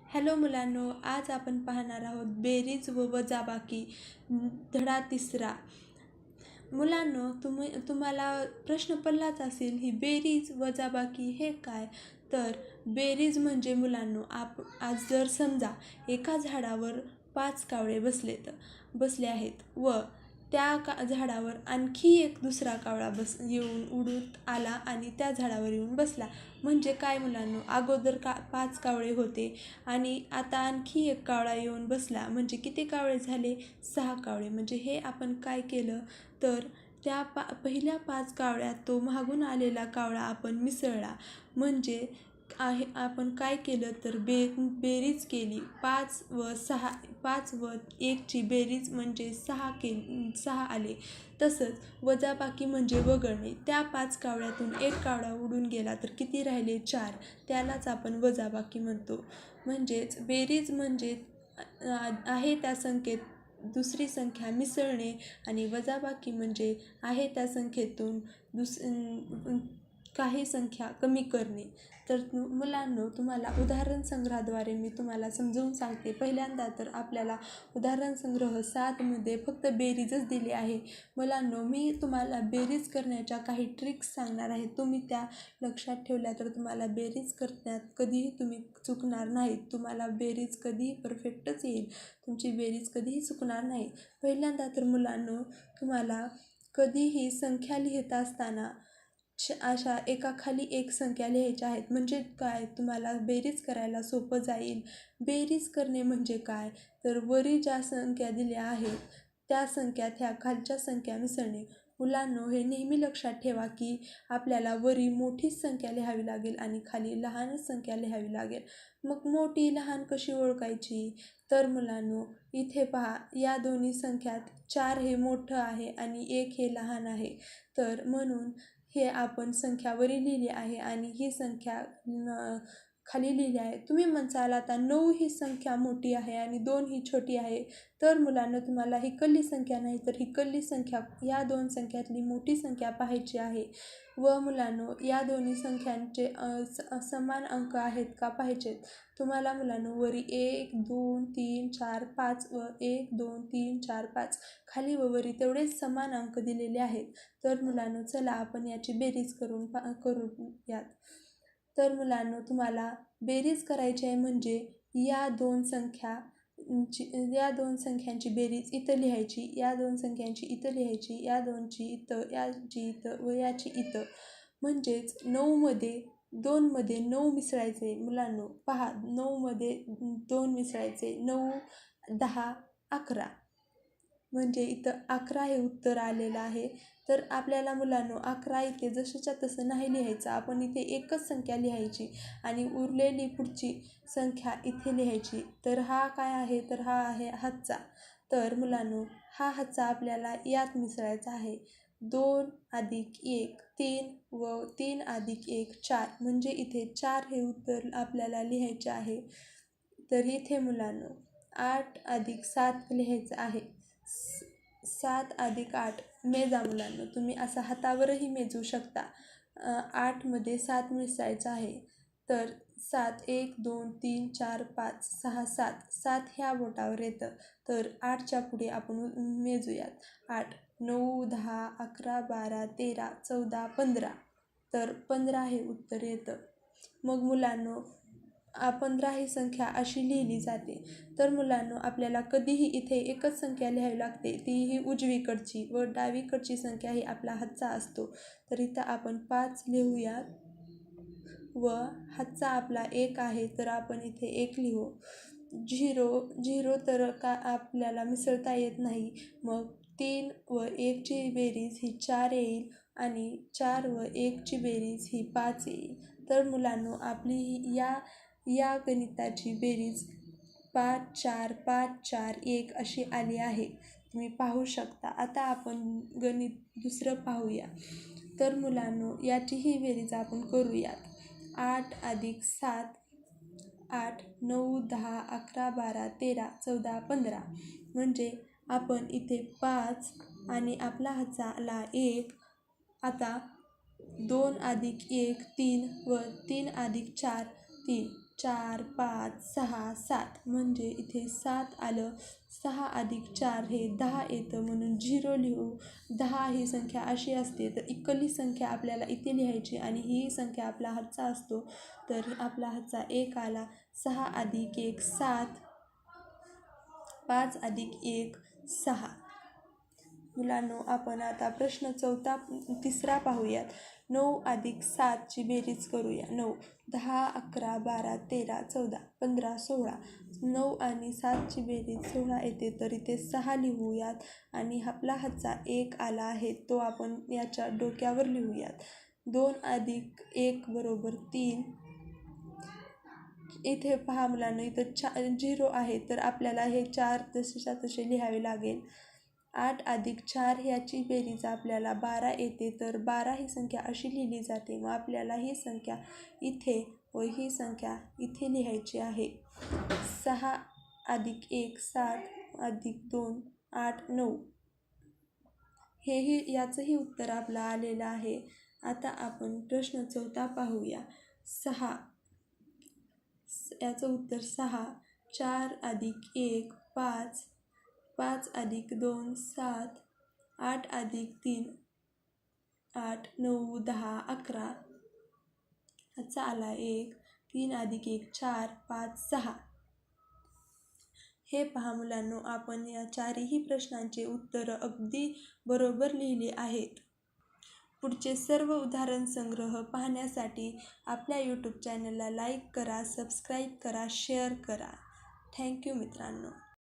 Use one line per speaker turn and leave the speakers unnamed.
Hello मुलांनो, आज आपण पाहणार आहोत बेरीज व वजाबाकी धडा तिसरा. मुलांनो, तुम्हाला प्रश्न पडलाच असेल, ही बेरीज वजाबाकी हे काय? तर बेरीज म्हणजे मुलांनो, आज जर समजा एका झाडावर 5 कावळे बसले आहेत व त्या झाडावर आणखी एक दुसरा कावळा येऊन उडून आला आणि त्या झाडावर येऊन बसला. म्हणजे काय मुलांनो, अगोदर 5 कावळे होते आणि आता आणखी एक कावळा येऊन बसला, म्हणजे किती कावळे झाले? 6 कावळे. म्हणजे हे आपण काय केलं तर त्या पहिल्या 5 कावळ्यात तो मागून आलेला कावळा आपण मिसळला. म्हणजे आपण काय केलं तर बेरीज केली. 5 व 1ची बेरीज म्हणजे 6 आले. तसंच वजाबाकी म्हणजे वगळणे. त्या 5 कावळ्यातून एक कावळा उडून गेला तर किती राहिले? 4. त्यालाच आपण वजाबाकी म्हणतो. म्हणजेच बेरीज म्हणजे आहे त्या संख्येत दुसरी संख्या मिसळणे आणि वजाबाकी म्हणजे आहे त्या संख्येतून काही संख्या कमी करणे. तर मुलांनो, तुम्हाला उदाहरण संग्रहाद्वारे मी तुम्हाला समजावून सांगते. पहिल्यांदा तर आपल्याला उदाहरण संग्रह 7मध्ये फक्त बेरीजच दिली आहे. मुलांनो, मी तुम्हाला बेरीज करण्याच्या काही ट्रिक्स सांगणार आहे. तुम्ही त्या लक्षात ठेवल्या तर तुम्हाला बेरीज करण्यात कधीही तुम्ही चुकणार नाहीत. तुम्हाला बेरीज कधीही परफेक्टच येईल. तुमची बेरीज कधीही चुकणार नाही. पहिल्यांदा तर मुलांनो, तुम्हाला कधीही संख्या लिहित असताना अशा एकाखाली एक संख्या लिहायच्या आहेत. म्हणजे काय, तुम्हाला बेरीज करायला सोपं जाईल. बेरीज करणे म्हणजे काय तर वरी ज्या संख्या दिल्या आहेत त्या संख्यात ह्या खालच्या संख्या मिसळणे. मुलांनो, हे नेहमी लक्षात ठेवा की आपल्याला वरी मोठीच संख्या लिहावी लागेल आणि खाली लहानच संख्या लिहावी लागेल. मग मोठी लहान कशी ओळखायची? तर मुलांनो, इथे पहा, या दोन्ही संख्यात 4 हे मोठं आहे आणि 1 हे लहान आहे. तर म्हणून हे आपण संख्या वरी लिहिली आहे आणि ही संख्या खाली लिहिली आहे. तुम्ही म्हणसाल आता 9 ही संख्या मोठी आहे आणि 2 ही छोटी आहे. तर मुलांना तुम्हाला ही कल्ली संख्या नाही तर ही कल्ली संख्या, या दोन संख्यातली मोठी संख्या पाहायची आहे. व मुलांनो, या दोन्ही संख्यांचे समान अंक आहेत का पाहायचेत. तुम्हाला मुलांनो वरी 1, 2, 3, 4, 5 व 1, 2, 3, 4, 5 खाली व वरी तेवढेच समान अंक दिलेले आहेत. तर मुलांनो, चला आपण याची बेरीज करूयात. तर मुलांनो, तुम्हाला बेरीज करायची आहे म्हणजे या दोन संख्यांची बेरीज इथं लिहायची, या दोन संख्यांची इथं लिहायची, या दोनची इथं, याची इथं व याची इथं. म्हणजेच 2मध्ये 9 मिसळायचे. मुलांनो पहा, 9मध्ये 2 मिसळायचे. 9, 10, 11. म्हणजे इथं 11 हे उत्तर आलेलं आहे. तर आपल्याला मुलांनो 11 इथे जसंच्या तसं नाही लिहायचं. आपण इथे एकच संख्या लिहायची आणि उरलेली पुढची संख्या इथे लिहायची. तर हा काय आहे तर हा आहे हातचा. तर मुलांनो, हा हातचा आपल्याला यात मिसळायचा आहे. 2 अधिक 1 3 व 3 अधिक 1 4. म्हणजे इथे 4 हे उत्तर आपल्याला लिहायचे आहे. तर इथे मुलांनो 8 अधिक 7 लिहायचं आहे. 7 अधिक 8 मेजा. मुलांनो, तुम्ही असं हातावरही मेजू शकता. 8मध्ये 7 मिसळायचं आहे. तर 7 1 2 3 4 5 6 7. 7 ह्या बोटावर येतं. तर 8च्या पुढे आपण मेजूयात. 8 9 10 11 12 13 14 15. तर 15 हे उत्तर येतं. मग मुलांनो, 15 ही संख्या अशी लिहिली जाते. तर मुलांनो, आपल्याला कधीही इथे एकच संख्या लिहावी लागते, तीही उजवीकडची, व डावीकडची संख्या ही आपला हातचा असतो. तर इथं आपण 5 लिहूयात व हातचा आपला 1 आहे तर आपण इथे 1 लिहू. 0 तर आपल्याला मिसळता येत नाही. मग 3 व 1ची बेरीज ही 4 येईल आणि 4 व 1ची बेरीज ही 5 येईल. तर मुलांनो, आपली या गणिताची बेरीज 5 4 5 4 1 अशी आली आहे. तुम्ही पाहू शकता. आता आपण गणित दुसरं पाहूया. तर मुलांनो, याचीही बेरीज आपण करूयात. 8 अधिक 7 8 9 10 11 12 13 14 15. म्हणजे आपण इथे 5 आणि आपला हातचा आला 1. आता 2 अधिक 1 3 व 3 अधिक 4 3. 4, 5, 6, 7 म्हणजे इथे 7 आलं. 6 अधिक 4 हे 10 येतं म्हणून 0 लिहू. 10 ही संख्या अशी असते, तर इकली संख्या आपल्याला इथे लिहायची आणि ही संख्या आपला हातचा असतो, तर आपला हातचा 1 आला. 6 अधिक 1 7, 5 अधिक 1 6. मुलांनो, आपण आता प्रश्न तिसरा पाहूयात. 9 अधिक 7 ची बेरीज करूया. 9, 10, 11, 12, 13, 14, 15, 16. 9 आणि 7 ची बेरीज 16 येते, तर इथे 6 लिहूयात आणि आपला हातचा 1 आला आहे, तो आपण याच्या डोक्यावर लिहूयात. 2 अधिक 1 बरोबर 3. इथे पहा मुलांना, इथं 0 आहे, तर आपल्याला हे 4 तसेच्या तसे लिहावे लागेल. 8 अधिक 4 ह्याची बेरीज आपल्याला 12 येते, तर 12 ही संख्या अशी लिहिली जाते. मग आपल्याला ही संख्या इथे व ही संख्या इथे लिहायची आहे. 6 अधिक 1 7 अधिक 2 8 9. याचंही उत्तर आपलं आलेलं आहे. आता आपण प्रश्न 4 पाहूया. 6, याचं उत्तर 6. 4 अधिक 1 5, 5 अधिक 2 7, 8 अधिक 3 8, 9 10 11. ह्याचा आला 1. 3 अधिक 1 4, 5 6. हे पहा मुलांनो, आपण या 4ही प्रश्नांचे उत्तरं अगदी बरोबर लिहिली आहेत. पुढचे सर्व उदाहरण संग्रह पाहण्यासाठी आपल्या यूट्यूब चॅनलला लाईक करा, सबस्क्राईब करा, शेअर करा. थँक्यू मित्रांनो.